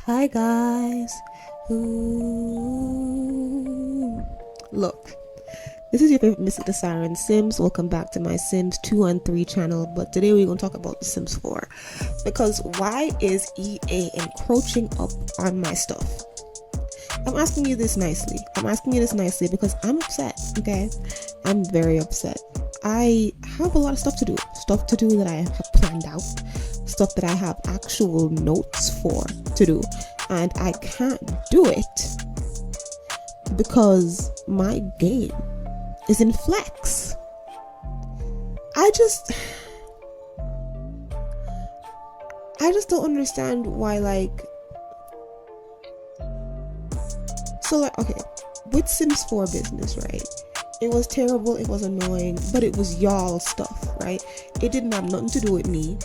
Hi guys. Ooh. Look, this is your favorite Mystic the Siren Sims. Welcome back to my Sims 2 and 3 channel. But today we're going to talk about The Sims 4. Because why is EA encroaching up on my stuff? I'm asking you this nicely. Because I'm upset, okay? I'm very upset. I have a lot of stuff to do. Stuff to do that I have planned out. Stuff that I have actual notes for to do. And I can't do it because my game is in flex. I just don't understand why, okay, with Sims 4 business, right? It was terrible, it was annoying, but it was y'all stuff, right? It didn't have nothing to do with me.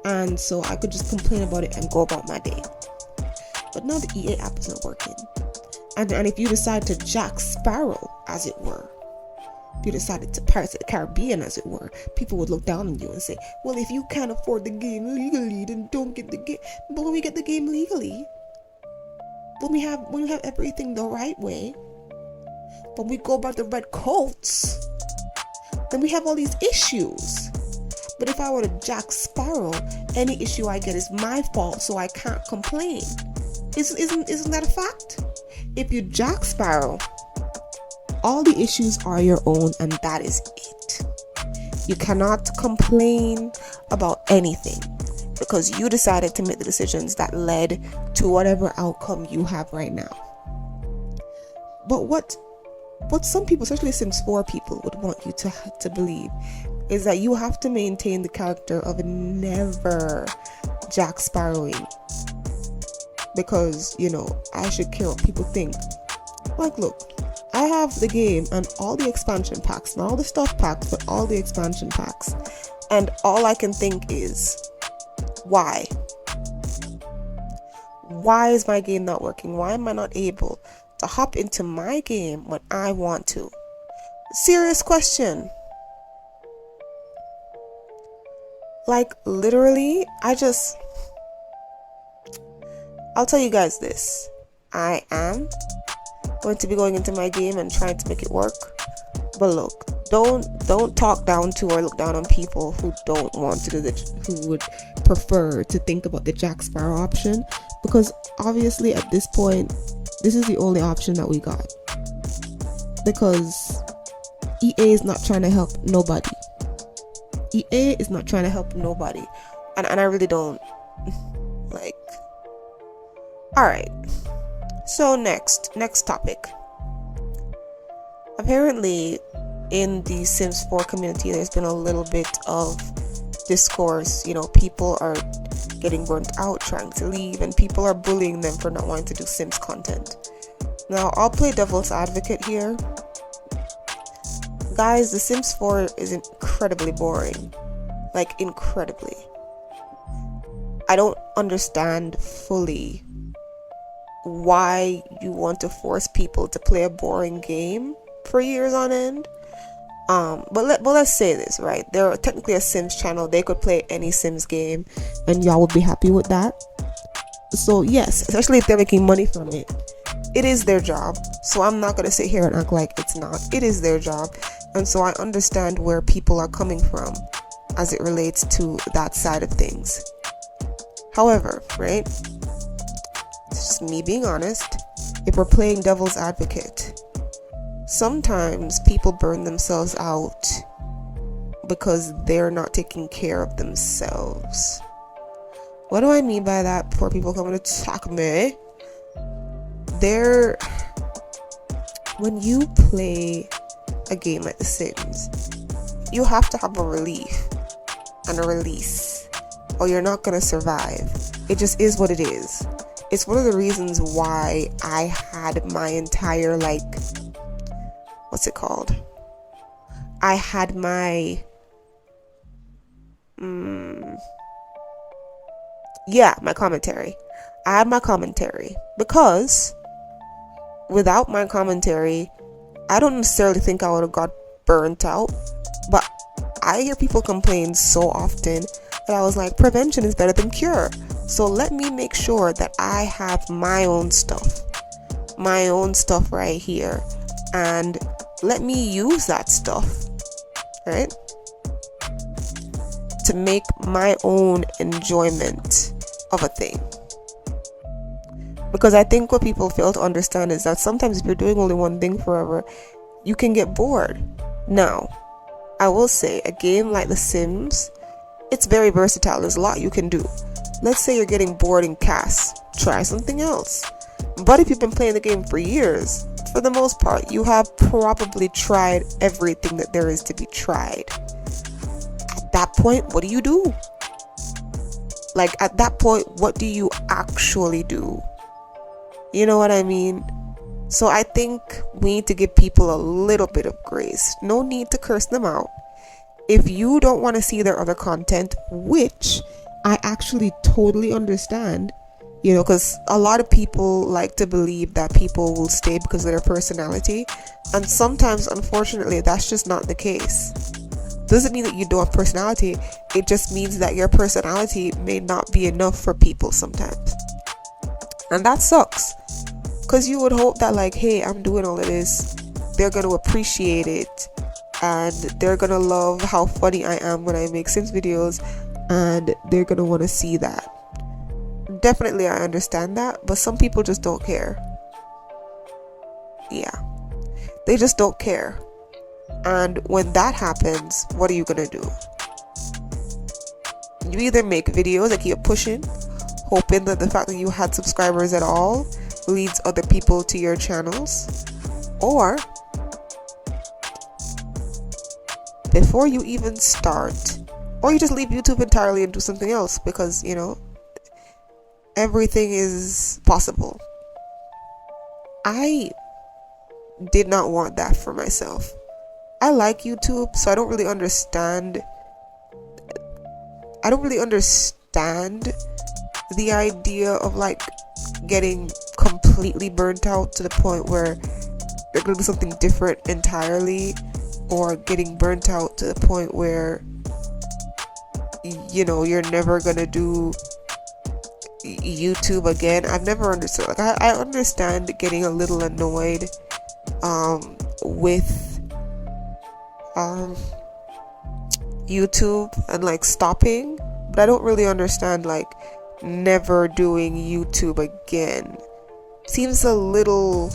And so I could just complain about it and go about my day. But now the EA app isn't working. And if you decide to Jack Sparrow, as it were, if you decided to Pirates of the Caribbean, as it were, people would look down on you and say, well, if you can't afford the game legally, then don't get the game. But when we get the game legally, when we have everything the right way, when we go about the red coats, then we have all these issues. But if I were to Jack Sparrow, any issue I get is my fault, so I can't complain. Isn't that a fact? If you Jack Sparrow, all the issues are your own, and that is it. You cannot complain about anything because you decided to make the decisions that led to whatever outcome you have right now. But what some people, especially Sims 4 people, would want you to believe is that you have to maintain the character of never Jack Sparrowing. Because, I should care what people think. Like, look, I have the game and all the expansion packs, not all the stuff packs, but all the expansion packs. And all I can think is, why? Why is my game not working? Why am I not able to hop into my game when I want to? Serious question. Like, literally, I'll tell you guys this. I am going to be going into my game and trying to make it work. But look, don't talk down to or look down on people who don't want to do who would prefer to think about the Jack Sparrow option. Because obviously at this point, this is the only option that we got. Because EA is not trying to help nobody. EA is not trying to help nobody. And I really don't like. Alright. So next topic. Apparently in the Sims 4 community there's been a little bit of discourse. People are getting burnt out, trying to leave, and people are bullying them for not wanting to do Sims content. Now I'll play devil's advocate here. Guys, The Sims 4 is incredibly boring. Like, incredibly. I don't understand fully why you want to force people to play a boring game for years on end. But let's say this, right? They're technically a Sims channel. They could play any Sims game and y'all would be happy with that. So yes, especially if they're making money from it. It is their job. So I'm not going to sit here and act like it's not. It is their job. And so I understand where people are coming from as it relates to that side of things. However, right? It's just me being honest. If we're playing devil's advocate, sometimes people burn themselves out because they're not taking care of themselves. What do I mean by that before people come and attack me? When you play a game like The Sims, you have to have a relief and a release, or you're not gonna survive. It just is what it is. It's one of the reasons why I had my entire, what's it called? I had my, my commentary. I had my commentary because without my commentary, I don't necessarily think I would have got burnt out, but I hear people complain so often that I was like, prevention is better than cure. So let me make sure that I have my own stuff right here, and let me use that stuff, right, to make my own enjoyment of a thing. Because I think what people fail to understand is that sometimes if you're doing only one thing forever, you can get bored. Now, I will say, a game like The Sims, it's very versatile. There's a lot you can do. Let's say you're getting bored in CAS. Try something else. But if you've been playing the game for years, for the most part, you have probably tried everything that there is to be tried. At that point, what do? Like, at that point, what do you actually do? You know what I mean? So I think we need to give people a little bit of grace. No need to curse them out. If you don't want to see their other content, which I actually totally understand, you know, because a lot of people like to believe that people will stay because of their personality. And sometimes, unfortunately, that's just not the case. Doesn't mean that you don't have personality. It just means that your personality may not be enough for people sometimes. And that sucks. Because you would hope that, like, hey, I'm doing all of this, they're going to appreciate it, and they're going to love how funny I am when I make Sims videos, and they're going to want to see that. Definitely, I understand that, but some people just don't care. Yeah. They just don't care. And when that happens, what are you going to do? You either make videos that keep pushing, hoping that the fact that you had subscribers at all leads other people to your channels, or before you even start, or you just leave YouTube entirely and do something else, because, you know, everything is possible. I did not want that for myself. I like YouTube, so I don't really understand the idea of, like, getting completely burnt out to the point where you're gonna do something different entirely, or getting burnt out to the point where, you know, you're never gonna do YouTube again. I've never understood. Like, I understand getting a little annoyed with YouTube and, like, stopping, but I don't really understand, like, never doing YouTube again. Seems a little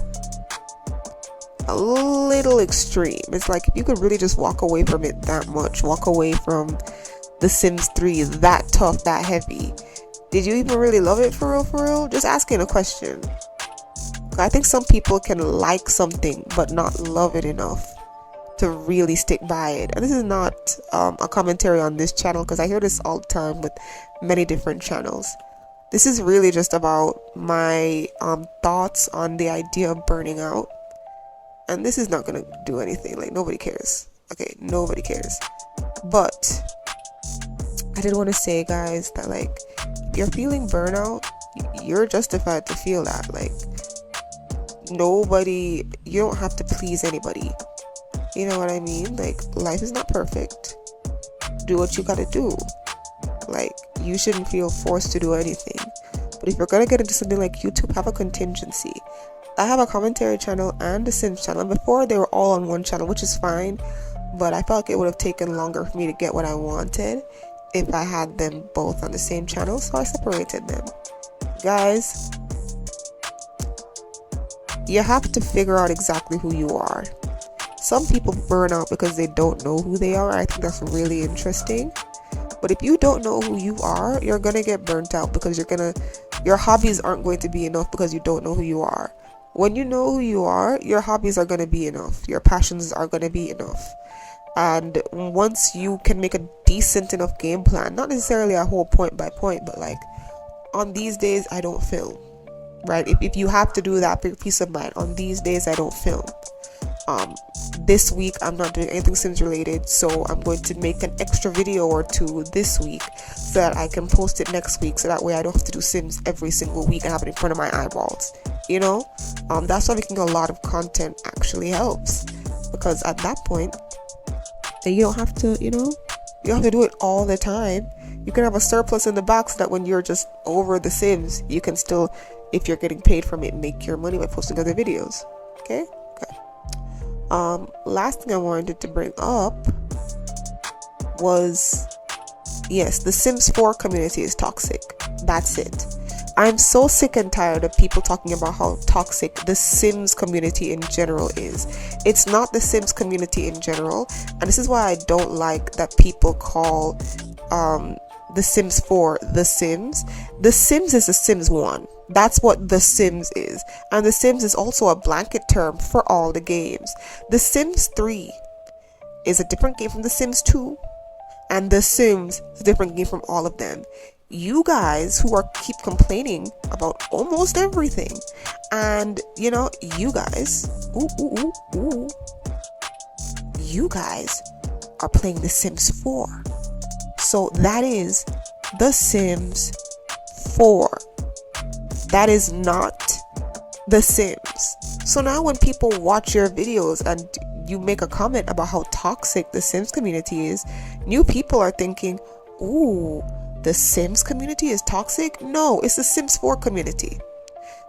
extreme. It's like, if you could really just walk away from it that much, walk away from The Sims 3 that tough, that heavy, did you even really love it for real? Just asking a question. I think some people can like something but not love it enough to really stick by it. And this is not a commentary on this channel, because I hear this all the time with many different channels. This is really just about my thoughts on the idea of burning out. And this is not gonna do anything. Like, nobody cares. Okay, nobody cares. But I did want to say, guys, that, like, if you're feeling burnout, you're justified to feel that. Like, you don't have to please anybody. You know what I mean? Like, life is not perfect. Do what you gotta do. Like, you shouldn't feel forced to do anything. But if you're gonna get into something like YouTube, have a contingency. I have a commentary channel and a Sims channel, and before they were all on one channel, which is fine, but I felt like it would have taken longer for me to get what I wanted if I had them both on the same channel, so I separated them. Guys, you have to figure out exactly who you are. Some people burn out because they don't know who they are. I think that's really interesting. But if you don't know who you are, you're gonna get burnt out, because your hobbies aren't going to be enough because you don't know who you are. When you know who you are, your hobbies are gonna be enough. Your passions are gonna be enough. And once you can make a decent enough game plan, not necessarily a whole point by point, but like, on these days I don't film, right? If you have to do that for your peace of mind, on these days I don't film. This week I'm not doing anything Sims related, so I'm going to make an extra video or two this week so that I can post it next week, so that way I don't have to do Sims every single week and have it in front of my eyeballs, you know. That's why making a lot of content actually helps, because at that point then you don't have to, you don't have to do it all the time. You can have a surplus in the back so that when you're just over the Sims, you can still, if you're getting paid from it, make your money by posting other videos. Okay. Last thing I wanted to bring up was, yes, the Sims 4 community is toxic. That's it. I'm so sick and tired of people talking about how toxic the Sims community in general is. It's not the Sims community in general, and this is why I don't like that people call the Sims 4 The Sims. The Sims is the Sims 1. That's what The Sims is. And The Sims is also a blanket term for all the games. The Sims 3 is a different game from The Sims 2. And The Sims is a different game from all of them. You guys who are keep complaining about almost everything, and you know, you guys, you guys are playing The Sims 4. So that is The Sims 4. That is not The Sims. So now when people watch your videos and you make a comment about how toxic the Sims community is, new people are thinking, ooh, the Sims community is toxic? No, it's the Sims 4 community.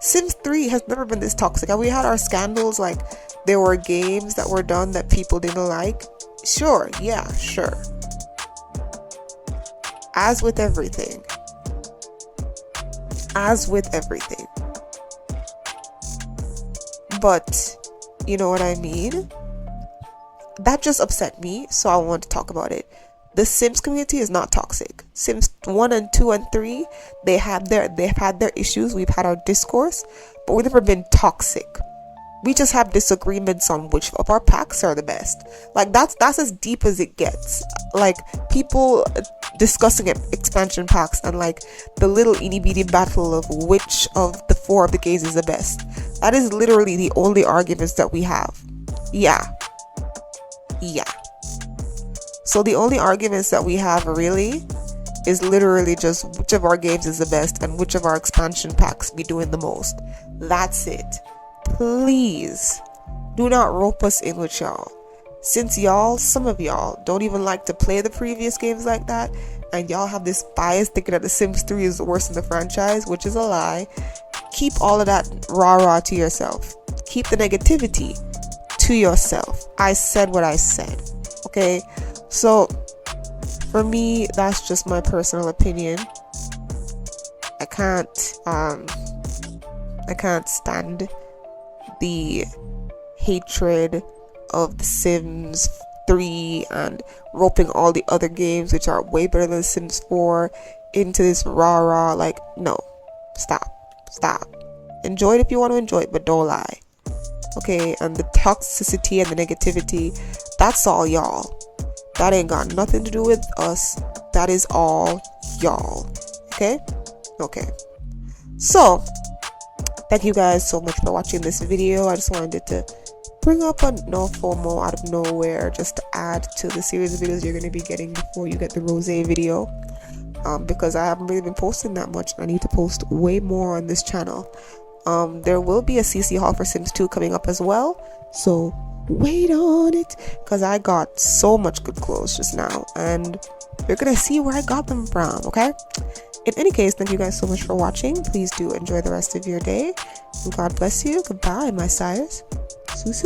Sims 3 has never been this toxic. And we had our scandals, like there were games that were done that people didn't like. Sure, yeah, sure. As with everything. But, you know what I mean? That just upset me, so I want to talk about it. The Sims community is not toxic. Sims 1 and 2 and 3, they've had their issues. We've had our discourse, but we've never been toxic. We just have disagreements on which of our packs are the best. Like that's as deep as it gets. Like people discussing expansion packs and like the little itty bitty battle of which of the 4 of the games is the best. That is literally the only arguments that we have. Yeah. So the only arguments that we have really is literally just which of our games is the best and which of our expansion packs be doing the most. That's it. Please do not rope us in with y'all. Since some of y'all don't even like to play the previous games like that, and y'all have this bias thinking that The Sims 3 is worse than the franchise, which is a lie, keep all of that rah-rah to yourself. Keep the negativity to yourself. I said what I said. Okay? So, for me, that's just my personal opinion. I can't stand the hatred of The Sims 3 and roping all the other games which are way better than The Sims 4 into this rah-rah. Like, no. Stop. Enjoy it if you want to enjoy it, but don't lie. Okay? And the toxicity and the negativity, that's all y'all. That ain't got nothing to do with us. That is all y'all. Okay? So, thank you guys so much for watching this video. I just wanted to bring up a no FOMO out of nowhere just to add to the series of videos you're going to be getting before you get the rose video. Because I haven't really been posting that much. I need to post way more on this channel. There will be a CC haul for Sims 2 coming up as well. So, wait on it, because I got so much good clothes just now, and you're gonna see where I got them from. Okay, in any case, thank you guys so much for watching. Please do enjoy the rest of your day, and God bless you. Goodbye, my sires. Soo.